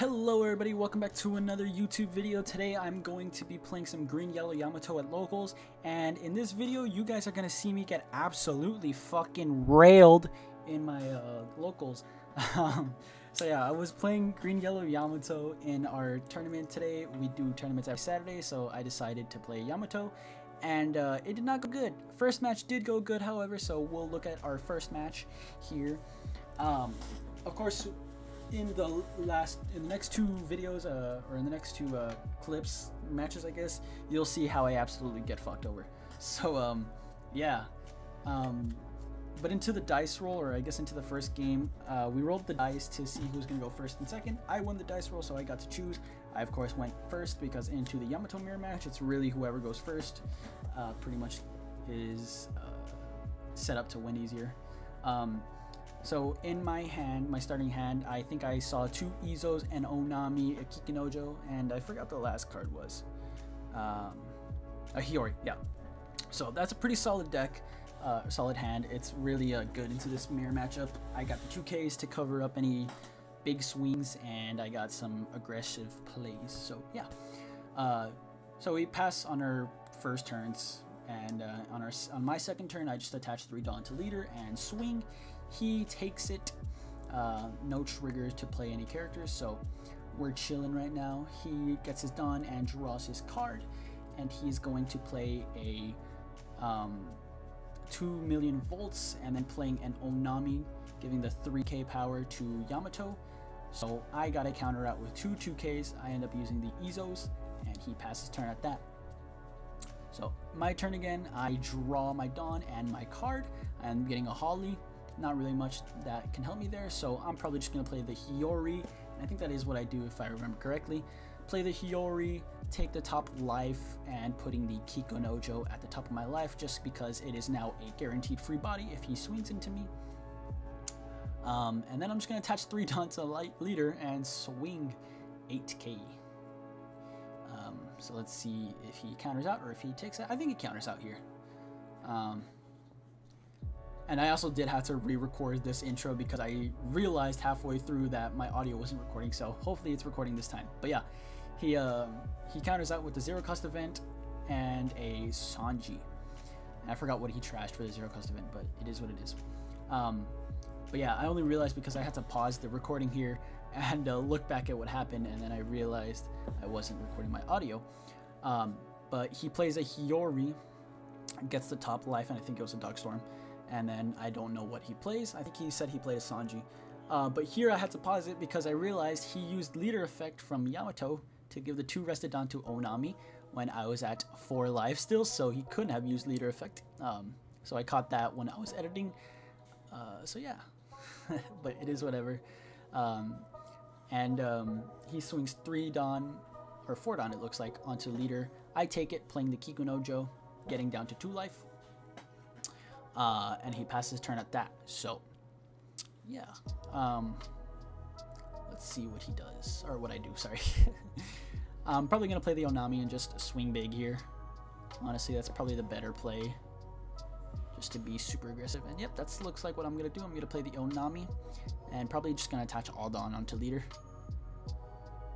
Hello everybody, welcome back to another YouTube video. Today I'm going to be playing some green yellow Yamato at locals, and in this video you guys are going to see me get absolutely fucking railed in my locals. So yeah, I was playing green yellow Yamato in our tournament today. We do tournaments every Saturday, so I decided to play Yamato, and it did not go good. First match did go good, however, so we'll look at our first match here. Of course, in the next two videos, or in the next two matches, I guess, you'll see how I absolutely get fucked over. So, yeah. But into the dice roll, or I guess into the first game, we rolled the dice to see who was going to go first and second. I won the dice roll, so I got to choose. I, of course, went first because into the Yamato Miror match, it's really whoever goes first pretty much is set up to win easier. So in my hand, my starting hand, I think I saw two Izos, an Onami, a Kikinojo, and I forgot the last card was. A Hiyori, yeah. So that's a pretty solid deck, solid hand. It's really good into this mirror matchup. I got the 2Ks to cover up any big swings, and I got some aggressive plays. So yeah. So we pass on our first turns, and on my second turn, I just attach 3 Dawn to leader and swing. He takes it, no trigger to play any characters, so we're chilling right now. He gets his Dawn and draws his card, and he's going to play a 2 million volts, and then playing an Onami, giving the 3k power to Yamato. So I got a counter out with 2 2ks. I end up using the Izos, and he passes turn at that. So my turn again, I draw my Dawn and my card. I'm getting a Holly. Not really much that can help me there, so I'm probably just going to play the Hiyori, and I think that is what I do if I remember correctly. Play the Hiyori, take the top life, and putting the Kikinojo at the top of my life, just because it is now a guaranteed free body if he swings into me. And then I'm just going to attach 3 Dawn to leader and swing 8k. So let's see if he counters out or if he takes it. I think he counters out here. And I also did have to re-record this intro because I realized halfway through that my audio wasn't recording, so hopefully it's recording this time. But yeah, he counters out with the 0 cost event and a Sanji. And I forgot what he trashed for the 0 cost event, but it is what it is. But yeah, I only realized because I had to pause the recording here and look back at what happened, and then I realized I wasn't recording my audio. But he plays a Hiyori, gets the top life, and I think it was a Darkstorm. And then I don't know what he plays. I think he said he played a Sanji. But here I had to pause it because I realized he used leader effect from Yamato to give the 2 rested Dawn to Onami when I was at 4 life still, so he couldn't have used leader effect. So I caught that when I was editing. So yeah, but it is whatever. He swings 3 Dawn, or 4 Dawn it looks like, onto leader. I take it, playing the Kikinojo, getting down to 2 life. And he passes turn at that. So yeah, let's see what he does, or what I do, sorry. I'm probably gonna play the Onami and just swing big here. Honestly, that's probably the better play, just to be super aggressive. And yep, that looks like what I'm gonna do. I'm gonna play the Onami and probably just gonna attach all Dawn onto leader.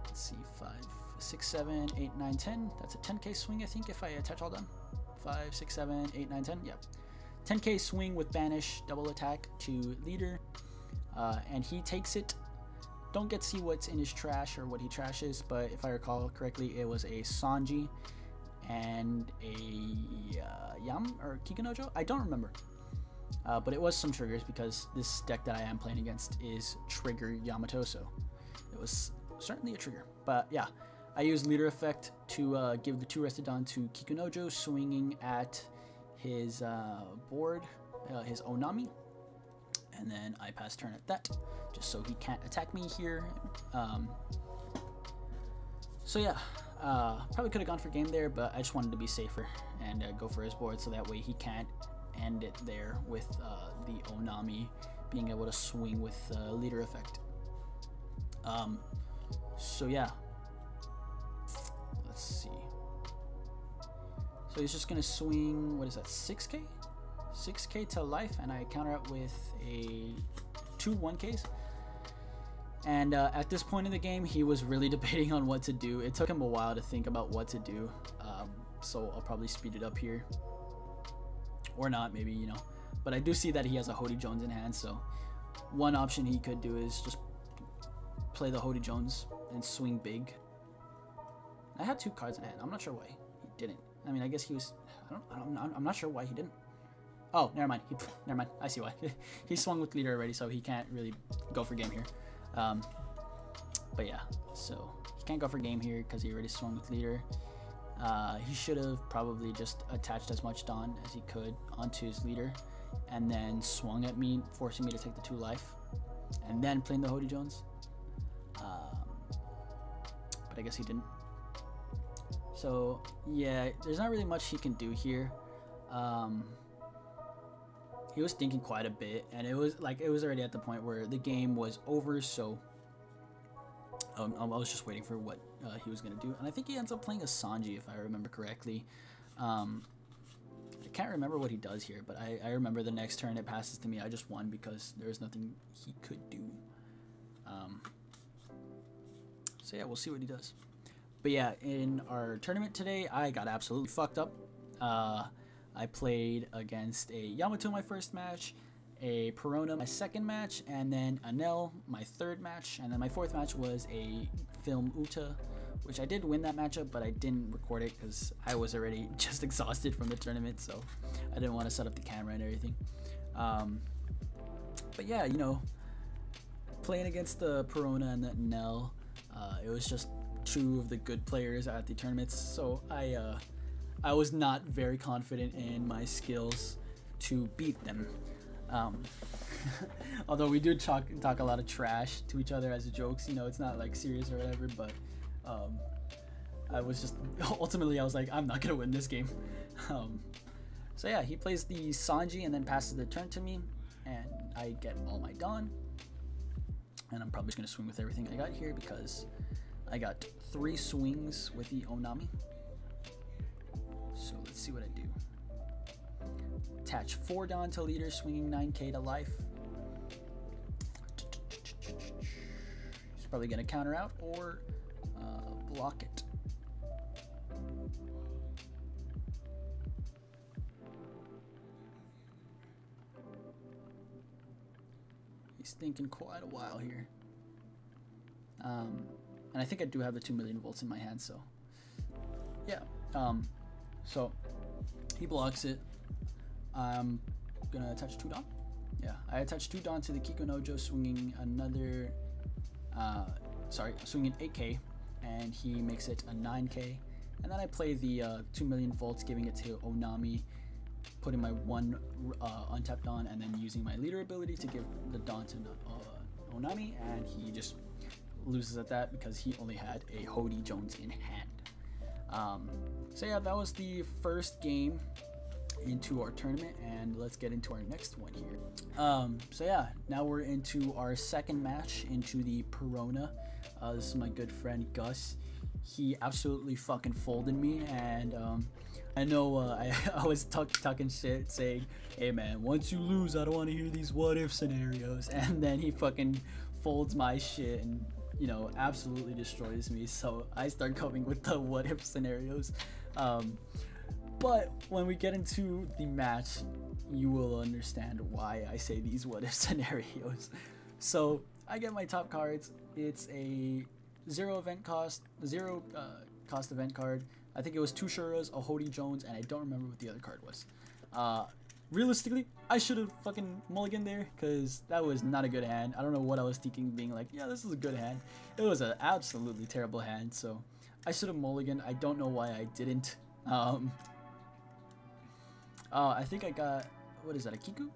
Let's see, 5 6 7 8 9 10. That's a 10k swing, I think, if I attach all Dawn. 5 6 7 8 9 10. Yep. 10k swing with banish, double attack to leader, and he takes it. Don't get to see what's in his trash or what he trashes, but if I recall correctly, it was a Sanji and a Yam or Kikinojo. I don't remember, but it was some triggers because this deck that I am playing against is trigger Yamato, so it was certainly a trigger. But yeah, I used leader effect to give the 2 rested Dawn to Kikinojo, swinging at his board, his Onami, and then I pass turn at that, just so he can't attack me here. So yeah, probably could have gone for game there, but I just wanted to be safer and go for his board, so that way he can't end it there with the Onami being able to swing with leader effect. So yeah, let's see. So he's just going to swing, what is that, 6k? 6k to life, and I counter out with a 2 1ks. And at this point in the game, he was really debating on what to do. It took him a while to think about what to do, so I'll probably speed it up here. Or not, maybe, you know. But I do see that he has a Hody Jones in hand, so one option he could do is just play the Hody Jones and swing big. I had 2 cards in hand. I'm not sure why he didn't. I mean, I guess he was... I'm not sure why he didn't. Oh, never mind. Never mind. I see why. He swung with leader already, so he can't really go for game here. But yeah, so he can't go for game here because he already swung with leader. He should have probably just attached as much Dawn as he could onto his leader and then swung at me, forcing me to take the 2 life and then playing the Hody Jones. But I guess he didn't. So yeah, there's not really much he can do here. He was thinking quite a bit, and it was already at the point where the game was over, so I was just waiting for what he was gonna do, and I think he ends up playing a Sanji if I remember correctly. I can't remember what he does here, but I remember the next turn it passes to me, I just won because there's nothing he could do. So yeah, we'll see what he does. But yeah, in our tournament today, I got absolutely fucked up. I played against a Yamato my first match, a Perona my second match, and then Anel my third match, and then my fourth match was a Film Uta, which I did win that matchup, but I didn't record it because I was already just exhausted from the tournament, so I didn't want to set up the camera and everything. But yeah, you know, playing against the Perona and the Anel, it was just 2 of the good players at the tournaments, so I was not very confident in my skills to beat them. Although we do talk a lot of trash to each other as jokes, you know, it's not like serious or whatever, but I was just ultimately I was like, I'm not gonna win this game. So yeah, he plays the Sanji and then passes the turn to me, and I get all my Dawn, and I'm probably just gonna swing with everything I got here because I got 3 swings with the Onami. So let's see what I do. Attach 4 Dawn to leader, swinging 9k to life. He's probably going to counter out or block it. He's thinking quite a while here. And I think I do have the 2 million volts in my hand, so yeah. So he blocks it. I'm gonna attach 2 Dawn. Yeah, I attached 2 Dawn to the Kikunojo, swinging another, swinging 8k, and he makes it a 9k. And then I play the 2 million volts, giving it to Onami, putting my 1 untapped Dawn, and then using my leader ability to give the Dawn to Onami, and he just loses at that because he only had a Hody Jones in hand. So yeah, that was the first game into our tournament, and let's get into our next one here. So yeah, now we're into our second match into the Perona. This is my good friend Gus. He absolutely fucking folded me, and I know I was talking shit saying, hey man, once you lose I don't want to hear these what if scenarios, and then he fucking folds my shit and, you know, absolutely destroys me. So I start coming with the what if scenarios. But when we get into the match, you will understand why I say these what if scenarios. So I get my top cards. It's a 0 cost event card. I think it was 2 Shuras, a Hody Jones, and I don't remember what the other card was. Realistically, I should have fucking mulliganed there because that was not a good hand. I don't know what I was thinking, being like, yeah, this is a good hand. It was an absolutely terrible hand, so I should have mulliganed. I don't know why I didn't. I think I got, what is that, a Kiku?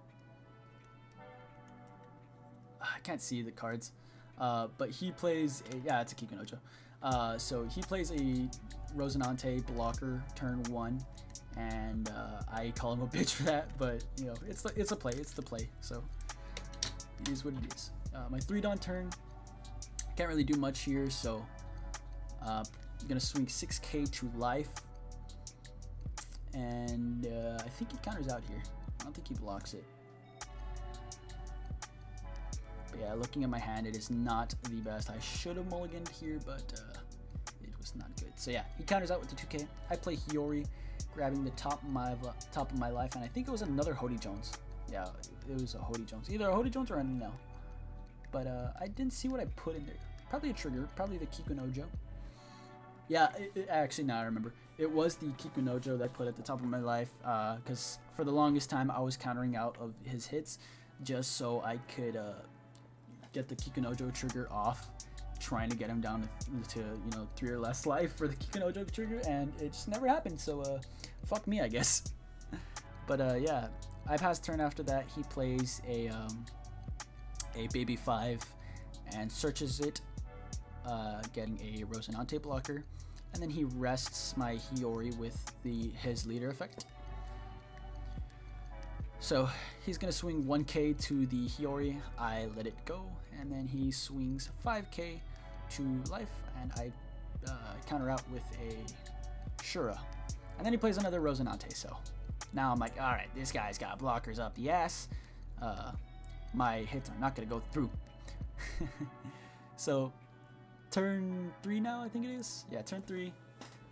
I can't see the cards. But he plays a, yeah, it's a Kikunojo. So he plays a Rosinante blocker turn 1, and I call him a bitch for that, but you know, it's a play, it's the play, so it is what it is. My 3 Dawn turn, can't really do much here, so I'm gonna swing 6k to life, and I think he counters out here. I don't think he blocks it. But yeah, looking at my hand, it is not the best. I should have mulliganed here, but it was not good. So yeah, he counters out with the 2K. I play Hiyori, grabbing the top of my life, and I think it was another Hody Jones. Yeah, it was a Hody Jones. Either a Hody Jones or an Anel. But I didn't see what I put in there. Probably a trigger. Probably the Kikunojo. Yeah, actually, now I remember. It was the Kikunojo that I put at the top of my life. Because for the longest time, I was countering out of his hits just so I could get the Kikunojo trigger off. Trying to get him down to 3 or less life for the Kikunojo trigger. And it just never happened. So, fuck me, I guess. But, yeah. I pass turn after that. He plays a baby 5 and searches it, getting a Rosinante blocker, and then he rests my Hiyori with his leader effect. So he's gonna swing 1k to the Hiyori. I let it go, and then he swings 5k to life, and I counter out with a Shura, and then he plays another Rosinante. So now I'm like, all right, this guy's got blockers up the ass. My hits are not going to go through. So, turn 3 now, I think it is. Yeah, turn 3.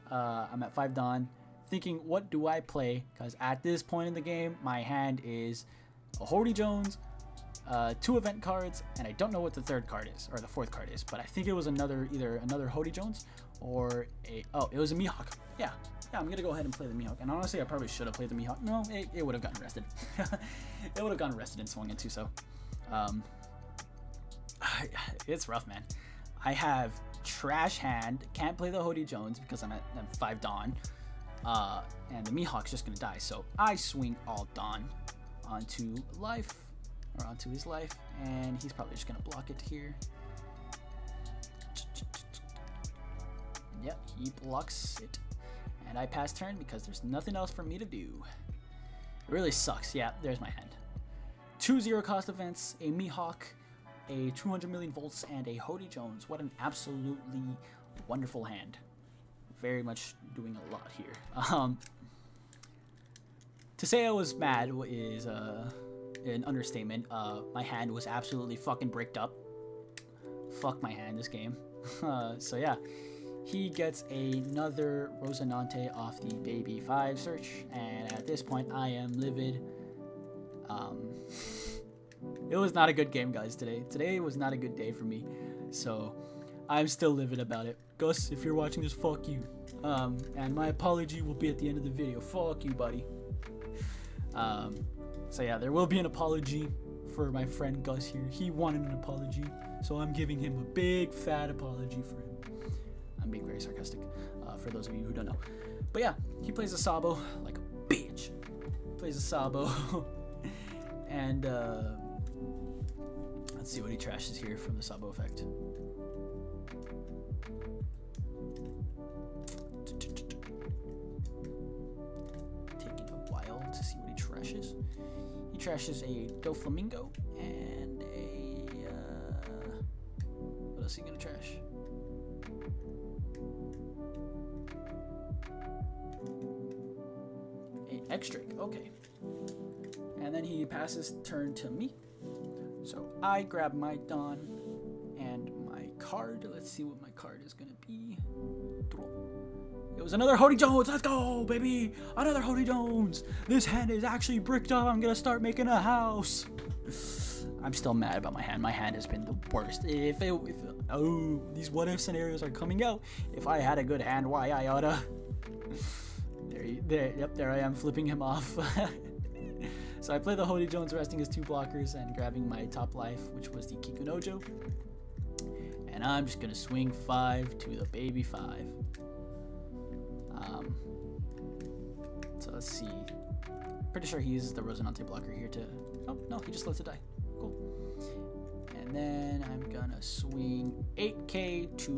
I'm at 5 Dawn. Thinking, what do I play? Because at this point in the game, my hand is a Hody Jones, 2 event cards, and I don't know what the 3rd card is, or the 4th card is. But I think it was either another Hody Jones, or it was a Mihawk. Yeah, I'm going to go ahead and play the Mihawk. And honestly, I probably should have played the Mihawk. No, it would have gotten rested. It would have gotten rested and swung into, so. It's rough, man. I have trash hand. Can't play the Hody Jones because I'm at 5 Dawn. And the Mihawk's just going to die. So I swing all Dawn onto life, or onto his life. And he's probably just going to block it here. Yep, he blocks it. And I pass turn because there's nothing else for me to do. It really sucks. Yeah, there's my hand. 2 0 cost events, a Mihawk, a 200 million volts, and a Hody Jones. What an absolutely wonderful hand. Very much doing a lot here. To say I was mad is an understatement. My hand was absolutely fucking bricked up. Fuck my hand this game. So yeah. He gets another Rosinante off the baby 5 search, and at this point I am livid. It was not a good game, guys, today. Today was not a good day for me, so I'm still livid about it. Gus, if you're watching this, fuck you. And my apology will be at the end of the video. Fuck you, buddy. So yeah, there will be an apology for my friend Gus here. He wanted an apology, so I'm giving him a big fat apology for him. I'm being very sarcastic, for those of you who don't know. But yeah, he plays a Sabo like a bitch. Plays a Sabo. And let's see what he trashes here from the Sabo effect. Taking a while to see what he trashes. He trashes a Doflamingo and a... what else is he gonna trash? X-Drake, okay. And then he passes turn to me. So I grab my Dawn and my card. Let's see what my card is gonna be. It was another Hody Jones. Let's go, baby! Another Hody Jones. This hand is actually bricked up. I'm gonna start making a house. I'm still mad about my hand. My hand has been the worst. Oh, these what if scenarios are coming out. If I had a good hand, why I oughta. There I am flipping him off. So I play the Hody Jones, resting his 2 blockers and grabbing my top life, which was the Kikunojo. And I'm just gonna swing 5 to the baby 5. So let's see. Pretty sure he uses the Rosinante blocker here to. Oh no, he just lets it die. Cool. And then I'm gonna swing 8k to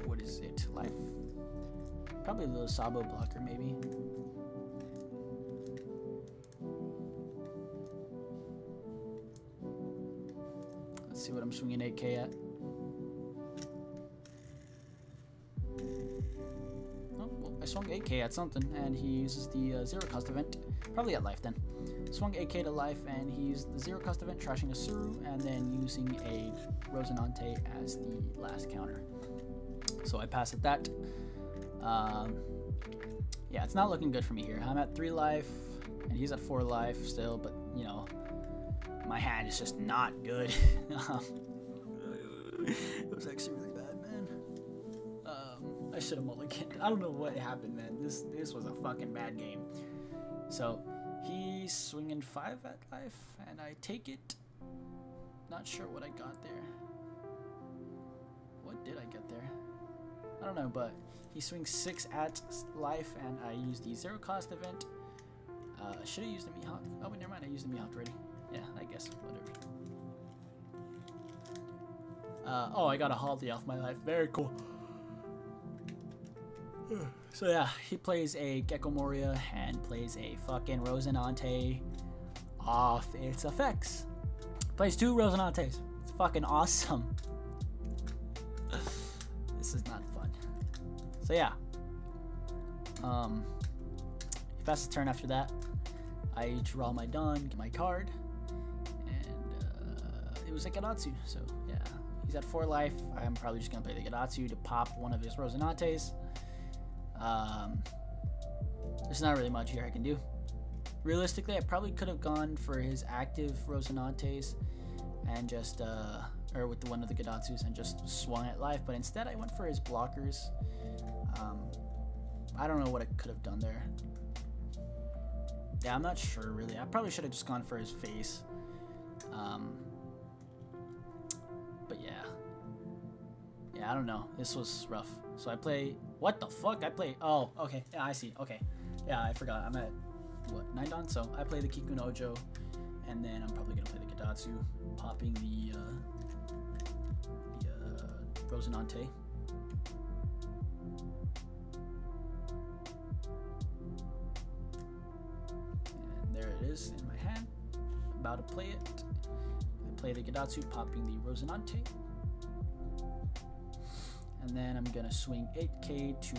what is it? Life. Probably the Sabo blocker, maybe. Let's see what I'm swinging 8k at. Oh, well, swung 8k at something, and he uses the 0 cost event. Probably at life then. Swung 8k to life, and he used the 0 cost event, trashing a Suru, and then using a Rosinante as the last counter. So I pass at that. Yeah, it's not looking good for me here. I'm at 3 life, and he's at 4 life still, but, you know, my hand is just not good. It was actually really bad, man. I should have mulliganed. I don't know what happened, man. This was a fucking bad game. So, he's swinging 5 at life, and I take it. Not sure what I got there. What did I get there? I don't know, but he swings 6 at life, and I use the 0 cost event. Should have used the Mihawk. Oh, but never mind. I used the Mihawk already. Yeah, I guess. Whatever. Oh, I got a holiday off my life. Very cool. So yeah, he plays a Gecko Moria and plays a fucking Rosinante off its effects. Plays 2 Rosinantes. It's fucking awesome. This is not fun. So yeah. He passes turn after that. I draw my Dawn, get my card, and it was a Gatu, so yeah. He's at 4 life. I'm probably just gonna play the Gatu to pop one of his Rosinantes. There's not really much here I can do. Realistically, I probably could have gone for his active Rosinantes and just, or with one of the Gadatus and just swung at life, but instead I went for his blockers. I don't know what I could have done there. Yeah, I'm not sure really. I probably should have just gone for his face. But yeah. Yeah, I don't know. This was rough. So I play... What the fuck? I play... Oh, okay. Yeah, I see. Okay. Yeah, I forgot. I'm at, what, 9 Dawn? So I play the Kikunojo, and then I'm probably going to play the Gadatsu, popping the Rosinante. And there it is in my hand. About to play it. I play the Gadatsu, popping the Rosinante. And then I'm gonna swing 8k to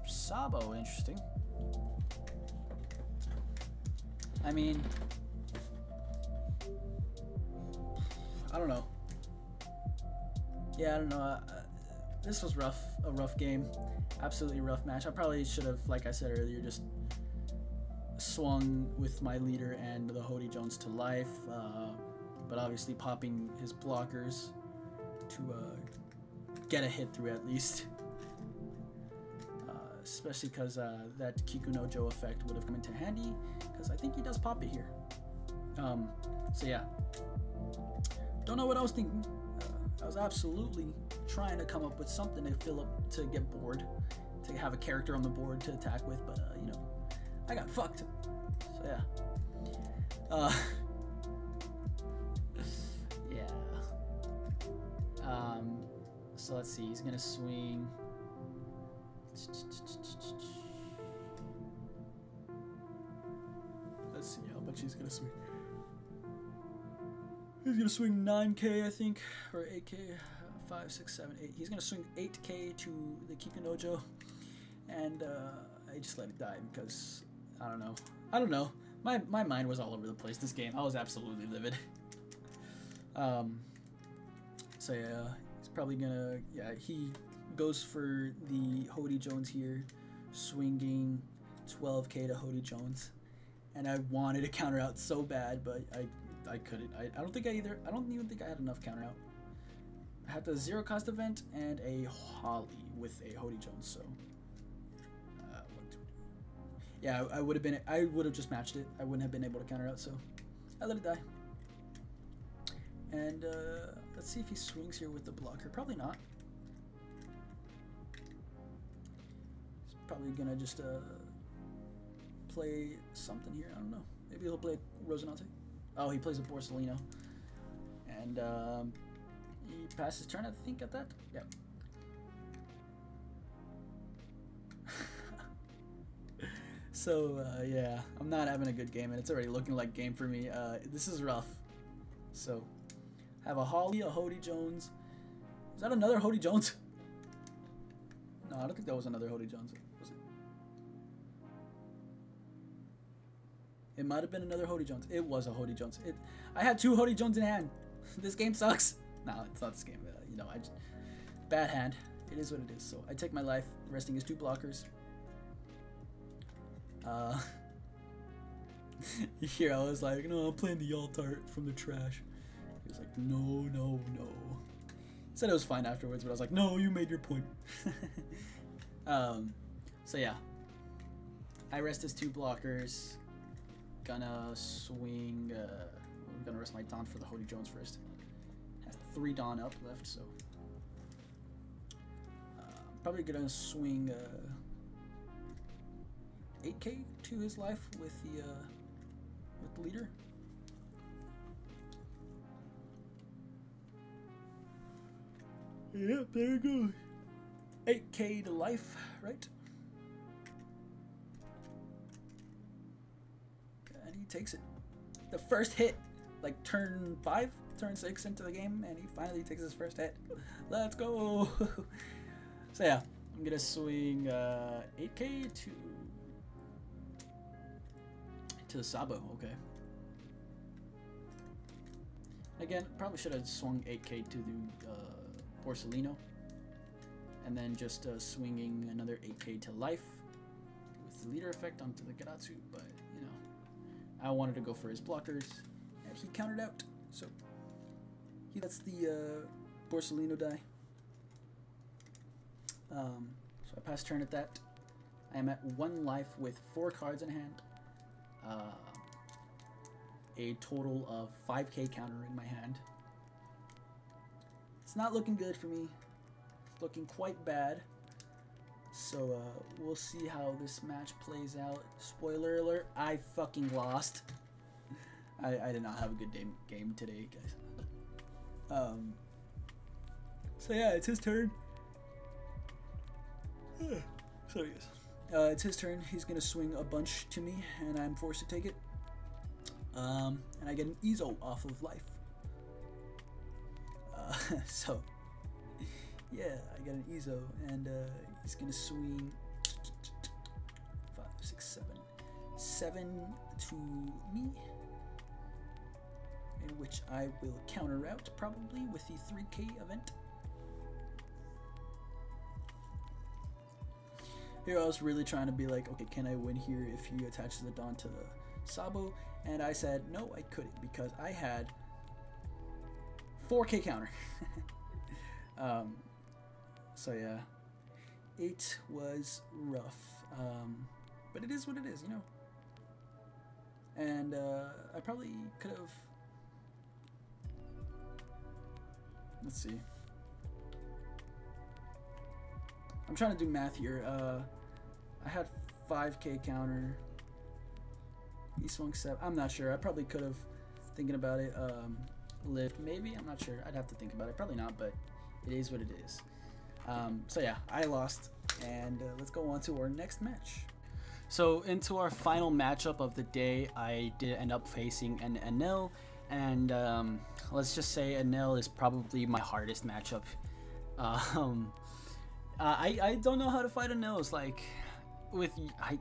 Sabo. Interesting. I mean, I don't know. Yeah, I don't know. This was rough. A rough game. Absolutely rough match. I probably should have, like I said earlier, just swung with my leader and the Hody Jones to life. But obviously popping his blockers to get a hit through at least. Especially because that Kikunojo effect would have come into handy, because I think he does pop it here. So yeah. Don't know what I was thinking. I was absolutely trying to come up with something to fill up, to get bored, to have a character on the board to attack with, but you know, I got fucked. So yeah. Yeah. So let's see, he's gonna swing. Let's see how much he's gonna swing. He's gonna swing 9k, I think, or 8k, 5, 6, 7, 8. He's gonna swing 8k to the Kikunojo, and I just let it die because I don't know. I don't know. My mind was all over the place this game. I was absolutely livid. So yeah, he's probably gonna, yeah, he goes for the Hody Jones here, swinging 12k to Hody Jones, and I wanted to counter out so bad, but I couldn't. I don't even think I had enough counter out. I had the 0 cost event and a Holly with a Hody Jones, so yeah, I would have just matched it. I wouldn't have been able to counter out, so I let it die. And let's see if he swings here with the blocker. Probably not. He's probably gonna just play something here. I don't know. Maybe he'll play Rosinante. Oh, he plays a Borsellino. And he passes turn, I think, at that. Yep. So yeah, I'm not having a good game, and it's already looking like game for me. This is rough. So I have a Holly, a Hody Jones. Is that another Hody Jones? No, I don't think that was another Hody Jones. Was it? It might have been another Hody Jones. It was a Hody Jones. I had 2 Hody Jones in hand. This game sucks. No, it's not this game. You know, bad hand. It is what it is. So I take my life, resting his 2 blockers. Here I was like, no, I'm playing the Altart from the trash. He was like, no, no, no. He said it was fine afterwards, but I was like, no, you made your point. So yeah, I rest his 2 blockers. Gonna swing. I'm gonna rest my Dawn for the Hody Jones first. Has 3 Dawn up left, so probably gonna swing 8k to his life with the leader. Yep, there it goes. 8k to life, right? And he takes it. The first hit, like turn 5, turn 6 into the game, and he finally takes his first hit. Let's go! So yeah, I'm gonna swing 8k to the Sabo, okay. Again, probably should have swung 8k to the Porcelino, and then just swinging another 8k to life with the leader effect onto the Gatu, but you know, I wanted to go for his blockers, and he countered out, so he lets the Porcelino die. So I pass turn at that. I am at 1 life with 4 cards in hand. A total of 5k counter in my hand. It's not looking good for me. It's looking quite bad. So we'll see how this match plays out. Spoiler alert, I fucking lost. I did not have a good game today, guys. So yeah, it's his turn. Sorry guys. It's his turn. He's gonna swing a bunch to me, and I'm forced to take it. And I get an Ezo off of life. So yeah, I got an Ezo, and he's gonna swing 5, 6, 7 to me, in which I will counter out probably with the 3k event. Here I was really trying to be like, okay, can I win here if he attaches the Dawn to the Sabo? And I said, no, I couldn't, because I had 4k counter. So yeah, it was rough. But it is what it is, you know? And I probably could have... Let's see. I'm trying to do math here. I had 5k counter. He swung 7. I'm not sure. I probably could have, thinking about it, lived. Maybe. I'm not sure. I'd have to think about it. Probably not, but it is what it is. So yeah, I lost. And let's go on to our next match. So into our final matchup of the day, I did end up facing an Anel. And let's just say Anel is probably my hardest matchup. I don't know how to fight Anels. Like,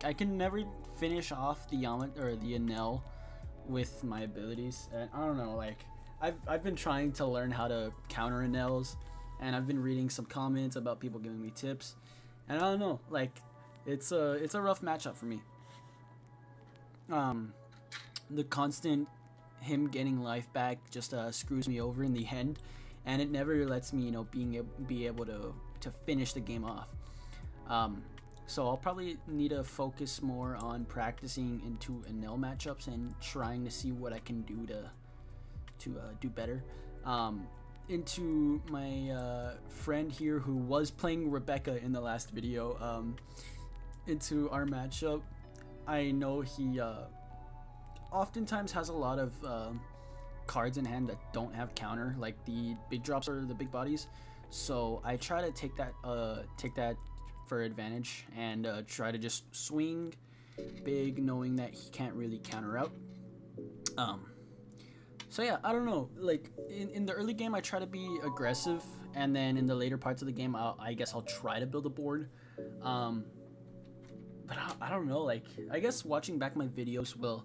I can never finish off the Yamato or the Anel with my abilities. And I don't know, like I've been trying to learn how to counter Anels, and I've been reading some comments about people giving me tips, and I don't know, like it's a rough matchup for me. The constant him getting life back just screws me over in the end, and it never lets me, you know, be able to finish the game off. So I'll probably need to focus more on practicing into Anel matchups and trying to see what I can do to do better. Into my friend here who was playing Rebecca in the last video, into our matchup, I know he oftentimes has a lot of cards in hand that don't have counter, like the big drops or the big bodies. So I try to take that for advantage and try to just swing big, knowing that he can't really counter out. So yeah, I don't know, like in the early game I try to be aggressive, and then in the later parts of the game I guess I'll try to build a board. But I don't know, like I guess watching back my videos will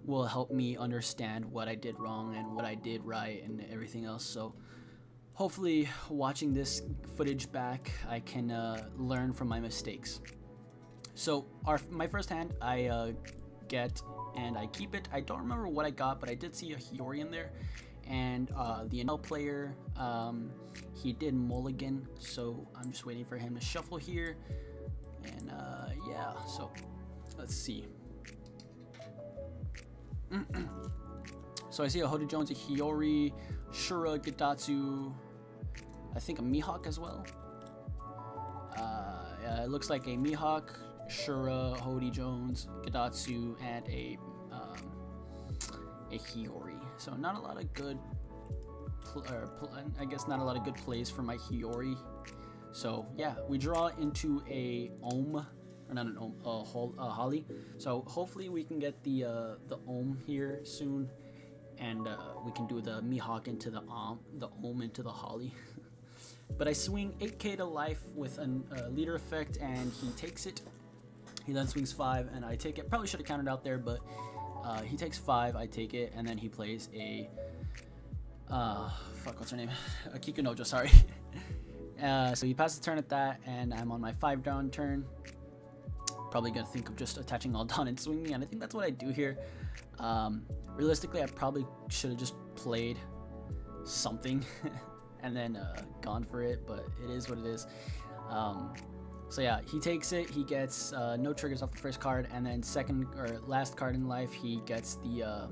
will help me understand what I did wrong and what I did right and everything else. So hopefully watching this footage back, I can learn from my mistakes. So my first hand, I get and I keep it. I don't remember what I got, but I did see a Hiyori in there. And the Anel player, he did mulligan, so I'm just waiting for him to shuffle here. And yeah, so let's see. So I see a Hoda Jones, a Hiyori, Shura, Gatu, I think a Mihawk as well. Yeah, it looks like a Mihawk, Shura, Hoda Jones, Gatu, and a Hiyori. So not a lot of good, I guess not a lot of good plays for my Hiyori. So yeah, we draw into a Ohm, or not an Ohm, Holly. So hopefully we can get the Ohm here soon, and we can do the Mihawk into the Ohm into the Holly. But I swing 8k to life with a leader effect, and he takes it. He then swings 5, and I take it. Probably should have countered out there, but he takes 5, I take it, and then he plays a fuck, what's her name? A Kikunojo, sorry. So he passes the turn at that, and I'm on my 5 down turn. Probably gonna think of just attaching all down and swinging, and I think that's what I do here. Realistically, I probably should have just played something and then gone for it, but it is what it is. So yeah, he takes it. He gets no triggers off the first card, and then second or last card in life, he gets the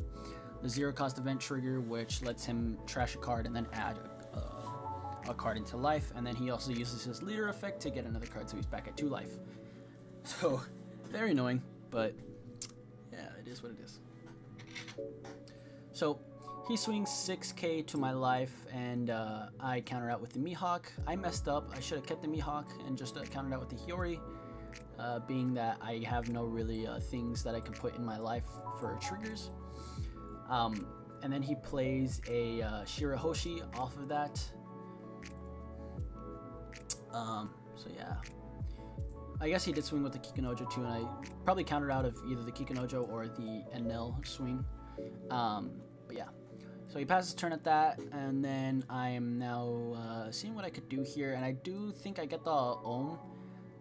0 cost event trigger, which lets him trash a card and then add a card into life. And then he also uses his leader effect to get another card, so he's back at 2 life. So very annoying, but yeah, it is what it is. So he swings 6k to my life, and I counter out with the Mihawk. I messed up. I should have kept the Mihawk and just countered out with the Hiyori, being that I have no really things that I can put in my life for triggers. And then he plays a Shirahoshi off of that. So yeah, I guess he did swing with the Kikunojo too, and I probably countered out of either the Kikunojo or the Anel swing. But yeah, so he passes turn at that, and then I am now seeing what I could do here, and I do think I get the Ohm,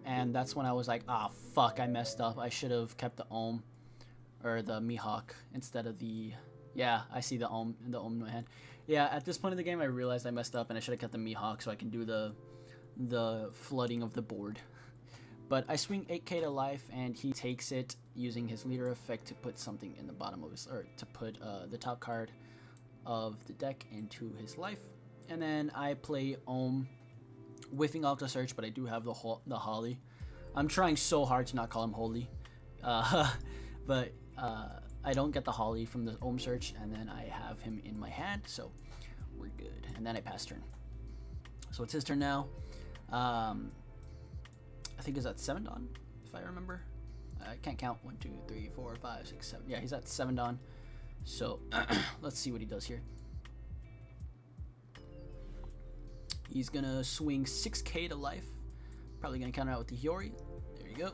and that's when I was like, ah, fuck, I messed up. I should have kept the Ohm or the Mihawk instead of the. Yeah, I see the Ohm in my hand. Yeah, at this point in the game, I realized I messed up, and I should have kept the Mihawk so I can do the flooding of the board. But I swing 8k to life, and he takes it using his leader effect to put something in the bottom of his, or to put the top card of the deck into his life. And then I play Ohm, whiffing Octa Search, but I do have the Holly. I'm trying so hard to not call him Holy, but I don't get the Holly from the Ohm Search, and then I have him in my hand, so we're good. And then I pass turn. So it's his turn now. I think he's at 7 Dawn, if I remember. I can't count. 1, 2, 3, 4, 5, 6, 7. Yeah, he's at 7 Dawn. So let's see what he does here. He's gonna swing 6k to life. Probably gonna counter out with the Hiyori. There you go.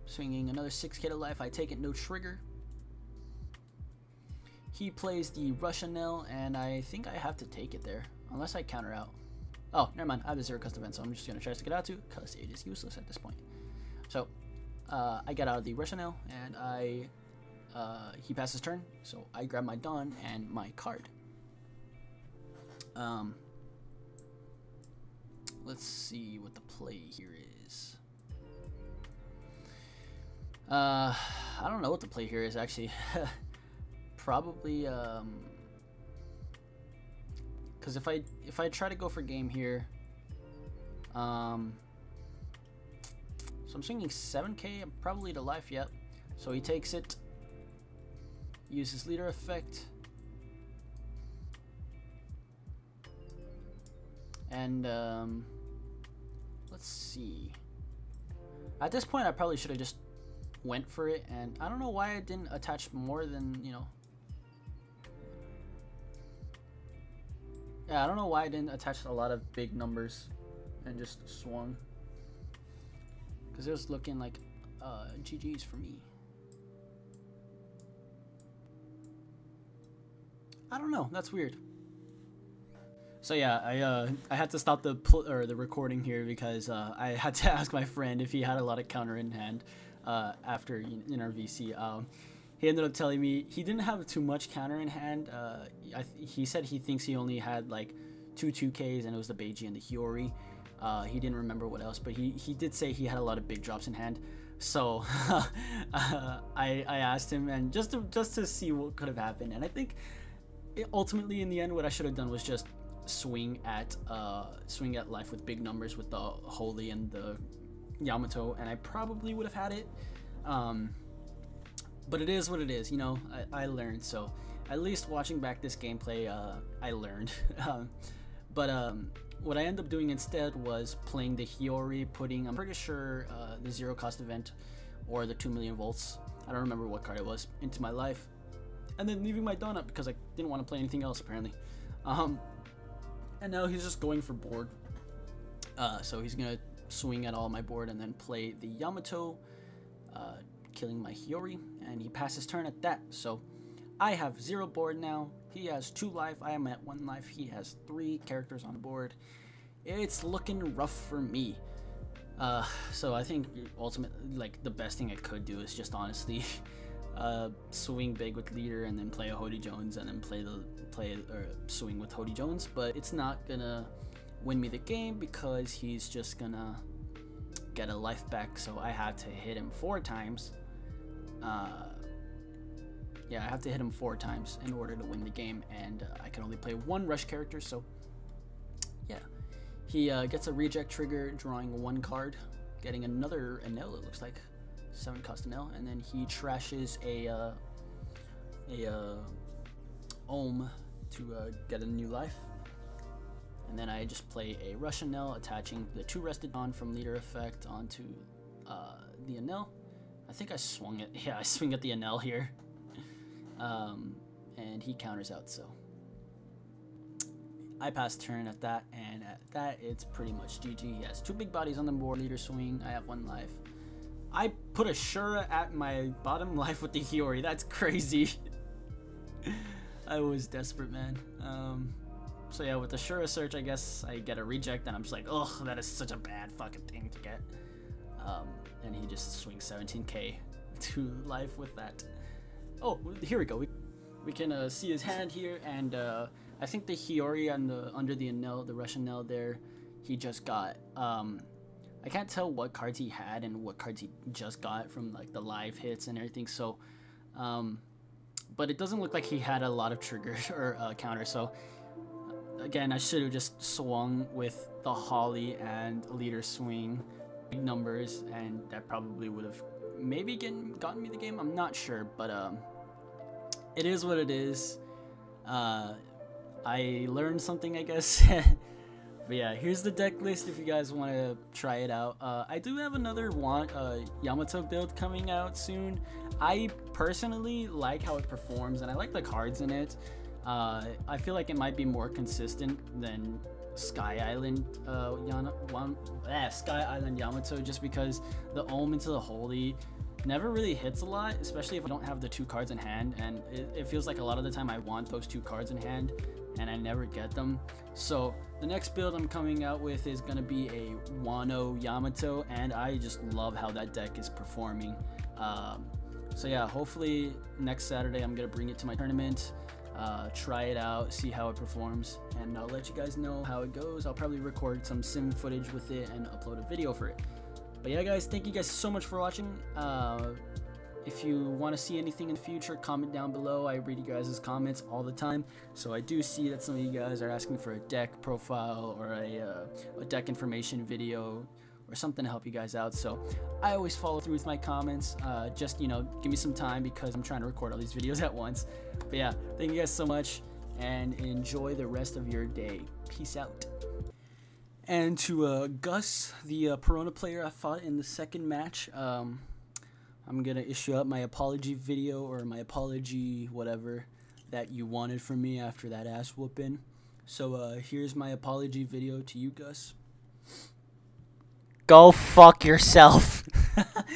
Swinging another 6k to life. I take it, no trigger. He plays the Rush Anel, and I think I have to take it there, unless I counter out. Oh, never mind. I have the 0 cost event, so I'm just gonna try to get out to, because it is useless at this point. So I get out of the Rush Anel, and he passes turn, so I grab my Dawn and my card. Let's see what the play here is. I don't know what the play here is, actually. Probably because if I try to go for game here, so I'm swinging 7k, I'm probably to life yet. So he takes it, uses leader effect, and let's see. At this point, I probably should have just went for it, and I don't know why I didn't attach more than, you know. Yeah, I don't know why I didn't attach a lot of big numbers and just swung, because it was looking like GG's for me. I don't know. That's weird. So yeah, I had to stop the recording here because I had to ask my friend if he had a lot of counter in hand after in our VC. He ended up telling me he didn't have too much counter in hand. He said he thinks he only had like 2Ks, and it was the Beiji and the Hiyori. He didn't remember what else, but he did say he had a lot of big drops in hand. So I asked him, and just to see what could have happened, and I think ultimately in the end what I should have done was just swing at life with big numbers with the Holy and the Yamato, and I probably would have had it. But it is what it is, you know. I learned, so at least watching back this gameplay, I learned. What I ended up doing instead was playing the Hiyori, putting, I'm pretty sure, the 0 cost event or the 2 million volts, I don't remember what card it was, into my life, and then leaving my Dawn up because I didn't want to play anything else apparently. And now he's just going for board, so he's gonna swing at all my board and then play the Yamato, killing my Hiyori, and he passes turn at that. So I have 0 board now. He has 2 life. I am at 1 life. He has 3 characters on the board. It's looking rough for me. So I think ultimately, like, the best thing I could do is just honestly swing big with leader and then play a Hody Jones and then swing with Hody Jones. But it's not gonna win me the game because he's just gonna get a life back. So I have to hit him 4 times. Yeah, I have to hit him 4 times in order to win the game, and I can only play 1 rush character, so yeah. He gets a reject trigger, drawing 1 card, getting another Anel, it looks like, 7 cost Anel, and then he trashes a Ohm to get a new life. And then I just play a rush Anel, attaching the 2 rested on from leader effect onto the Anel. I think I swung it. Yeah, I swing at the Anel here. And he counters out, so I pass turn at that, and at that it's pretty much GG. He has 2 big bodies on the board, leader swing, I have 1 life. I put a Shura at my bottom life with the Hiyori, that's crazy. I was desperate, man. So yeah, with the Shura search, I guess I get a reject, and I'm just like, ugh, that is such a bad fucking thing to get. And he just swings 17k to life with that. Oh, here we go. We can see his hand here, and I think the Hiyori on under the Anel, the Russian Anel there, he just got. I can't tell what cards he had and what cards he just got from like the live hits and everything. So, but it doesn't look like he had a lot of triggers or counters. So again, I should have just swung with the Holly and leader swing, big numbers, and that probably would have maybe gotten me the game. I'm not sure, but it is what it is. I learned something, I guess. But yeah, here's the deck list if you guys want to try it out. I do have another Yamato build coming out soon. I personally like how it performs, and I like the cards in it. I feel like it might be more consistent than Sky Island Yamato, just because the Ohm into the Holy never really hits a lot, especially if I don't have the 2 cards in hand, and it feels like a lot of the time I want those 2 cards in hand and I never get them. So the next build I'm coming out with is going to be a Wano Yamato, and I just love how that deck is performing. So yeah, hopefully next Saturday I'm going to bring it to my tournament, try it out, see how it performs, and I'll let you guys know how it goes. I'll probably record some sim footage with it and upload a video for it. But yeah, guys, thank you guys so much for watching. If you want to see anything in the future, comment down below. I read you guys' comments all the time, so I do see that some of you guys are asking for a deck profile or a deck information video or something to help you guys out. So I always follow through with my comments. Just, you know, give me some time because I'm trying to record all these videos at once. But yeah, thank you guys so much, and enjoy the rest of your day. Peace out. And to Gus, the Perona player I fought in the second match, I'm going to issue up my apology video, or my apology whatever that you wanted from me after that ass whooping. So here's my apology video to you, Gus. Go fuck yourself.